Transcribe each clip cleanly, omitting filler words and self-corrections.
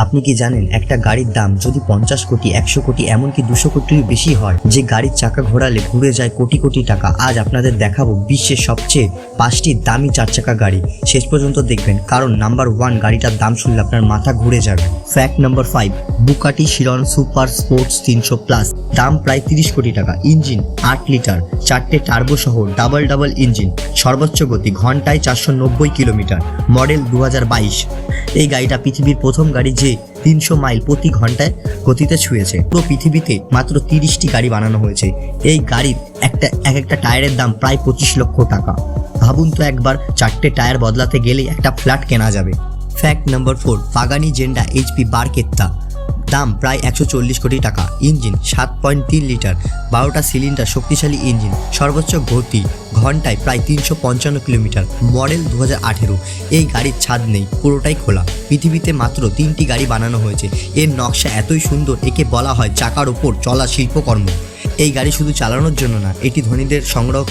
আপনি কি জানেন একটা গাড়ির দাম যদি 50 কোটি 100 কোটি এমনকি 200 কোটির বেশি হয়, যে গাড়ির চাকা ঘোরালে ঘুরে যায় কোটি কোটি টাকা। আজ আপনাদের দেখাবো বিশ্বের সবচেয়ে 5টি দামি 4 চাকা গাড়ি। শেষ পর্যন্ত দেখবেন, কারণ নাম্বার 1 গাড়িটার দাম শুনলে আপনার মাথা ঘুরে যাবে। Fact number 5, Bugatti Chiron super sports 300 plus, দাম প্রায় 30 কোটি টাকা। ইঞ্জিন 8 লিটার, 4টে টার্বো সহ ডাবল ইঞ্জিন, সর্বোচ্চ গতি ঘন্টায় 490 কিলোমিটার, মডেল 2022। এই গাড়িটা পৃথিবীর প্রথম গাড়ি যে 300 মাইল প্রতি ঘন্টায় গতিতে ছুঁয়েছে। পুরো পৃথিবীতে মাত্র 30টি গাড়ি বানানো হয়েছে। এই গাড়ির এক একটা টায়ারের দাম প্রায় 25 লক্ষ টাকা। ভাবুন তো, একবার 4টে টায়ার বদলাতে গেলেই একটা ফ্ল্যাট কেনা যাবে। Fact number 4, Pagani Zonda HP Barchetta, দাম প্রায় 140 কোটি টাকা। ইঞ্জিন 7.3 লিটার, 12টা সিলিন্ডার শক্তিশালী ইঞ্জিন, সর্বোচ্চ গতি ঘন্টায় প্রায় 355 কিলোমিটার, মডেল 2018। এই গাড়ির ছাদ নেই, পুরোটাই খোলা। পৃথিবীতে মাত্র 3টি গাড়ি বানানো হয়েছে। এর নকশা এতই সুন্দর, একে বলা হয় চাকার ওপর চলা শিল্পকর্ম। এই গাড়ি শুধু চালানোর জন্য না, এটি ধনীদের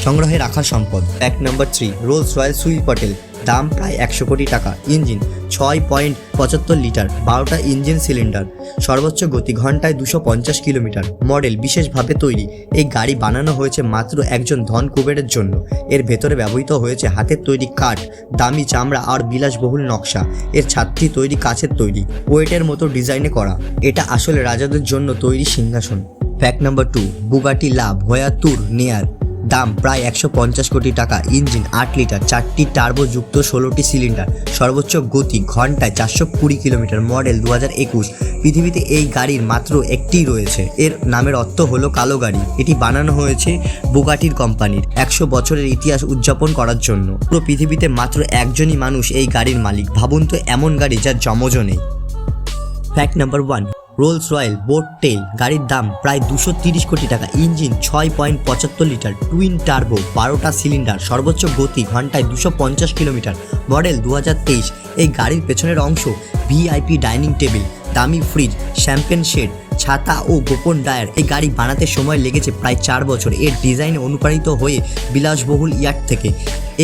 সংগ্রহে রাখার সম্পদ। ফ্যাক্ট নাম্বার 3, রোলস রয়েল সুইপটেল, দাম প্রায় 100 কোটি টাকা। ইঞ্জিন 6.75 লিটার, 12টা ইঞ্জিন সিলিন্ডার, সর্বোচ্চ গতি ঘন্টায় 250 কিলোমিটার, মডেল বিশেষভাবে তৈরি। এই গাড়ি বানানো হয়েছে মাত্র একজন ধন কুবেরের জন্য। এর ভেতরে ব্যবহৃত হয়েছে হাতের তৈরি কাঠ, দামি চামড়া আর বিলাসবহুল নকশা। এর ছাদটি তৈরি কাচের তৈরি, ওয়েটের মতো ডিজাইনে করা। এটা আসলে রাজাদের জন্য তৈরি সিংহাসন। ফ্যাক্ট নাম্বার 2, বুগাটি লা ভয়াতুর নেয়ার, দাম প্রায় 150 কোটি টাকা। ইঞ্জিন 8 লিটার, 4টি টার্বো যুক্ত 16টি সিলিন্ডার, সর্বোচ্চ গতি ঘন্টায় 420 কিলোমিটার, মডেল 2021। পৃথিবীতে এই গাড়ির মাত্র একটিই রয়েছে। এর নামের অর্থ হলো কালো গাড়ি। এটি বানানো হয়েছে বুগাটির কোম্পানির 100 বছরের ইতিহাস উদযাপন করার জন্য। পুরো পৃথিবীতে মাত্র একজনই মানুষ এই গাড়ির মালিক। ভাবুন তো, এমন গাড়ি যার জমজও নেই। Fact number 1, Rolls Royce Boat Tail, গাড়ির দাম প্রায় 230 কোটি টাকা। ইঞ্জিন 6.75 লিটার, টুইন টার্বো, 12টা সিলিন্ডার, সর্বোচ্চ গতি ঘন্টায় 250 কিলোমিটার, মডেল 2023। এই গাড়ির পেছনের অংশ ভিআইপি ডাইনিং টেবিল, দামি ফ্রিজ, শ্যাম্পেন শেড, ছাতা ও গোপন ডায়ার। এই গাড়ি বানাতে সময় লেগেছে প্রায় 4 বছর। এর ডিজাইনে অনুপ্রাণিত হয়ে বিলাসবহুল ইয়াট থেকে।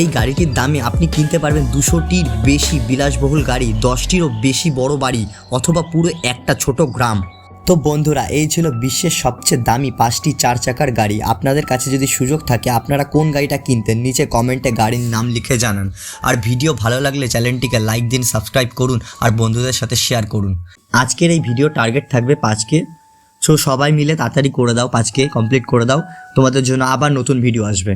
এই গাড়িটির দামে আপনি কিনতে পারবেন 200টির বেশি বিলাসবহুল গাড়ি, 10টিরও বেশি বড় বাড়ি, অথবা পুরো একটা ছোট গ্রাম। তো বন্ধুরা, এই ছিল বিশ্বের সবচেয়ে দামি 5টি 4 চাকার গাড়ি। আপনাদের কাছে যদি সুযোগ থাকে, আপনারা কোন গাড়িটা কিনতেন নিচে কমেন্টে গাড়ির নাম লিখে জানান। আর ভিডিও ভালো লাগলে চ্যানেলটিকে লাইক দিন, সাবস্ক্রাইব করুন আর বন্ধুদের সাথে শেয়ার করুন। আজকের এই ভিডিও টার্গেট থাকবে 5K। সো সবাই মিলে তাড়াতাড়ি করে দাও, 5K কমপ্লিট করে দাও। তোমাদের জন্য আবার নতুন ভিডিও আসবে।